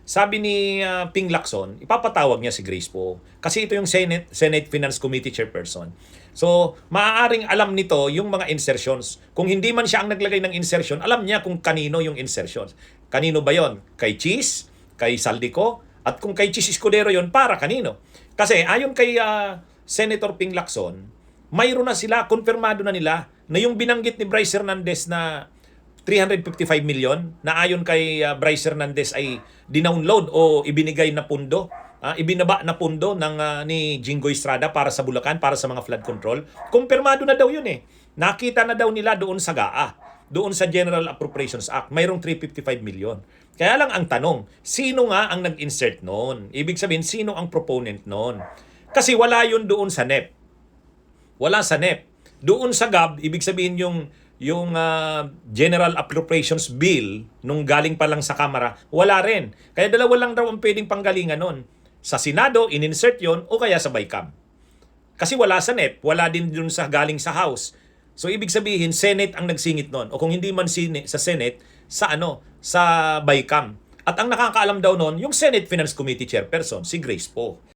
sabi ni Ping Lacson, ipapatawag niya si Grace Poe. Kasi ito yung Senate Finance Committee Chairperson. So, maaaring alam nito yung mga insertions. Kung hindi man siya ang naglagay ng insertion, alam niya kung kanino yung insertions. Kanino ba yon? Kay Cheese? Kay Saldico? At kung kay Cheese Escudero yon, para kanino? Kasi ayon kay Senator Ping Lacson, mayroon na sila, konfirmado na nila na yung binanggit ni Bryce Hernandez na 355 million na ayon kay Bryce Hernandez ay dinownload o ibinigay na pundo, ibinaba na pundo ng ni Jinggoy Estrada para sa Bulacan, para sa mga flood control. Kumpirmado na daw yun eh. Nakita na daw nila doon sa GAA, doon sa General Appropriations Act, mayroong 355 million. Kaya lang ang tanong, sino nga ang nag-insert noon? Ibig sabihin, sino ang proponent noon? Kasi wala yun doon sa NEP. Wala sa NEP. Doon sa GAB, ibig sabihin yung General Appropriations Bill nung galing pa lang sa Kamara, wala rin. Kaya dalawa lang daw ang pwedeng panggalingan nun. Sa Senado, in-insert yon o kaya sa BICAM. Kasi wala sa NEP, wala din dun sa galing sa House. So ibig sabihin, Senate ang nagsingit nun. O kung hindi man sa Senate, sa BICAM. At ang nakakaalam daw nun, yung Senate Finance Committee Chairperson, si Grace Poe.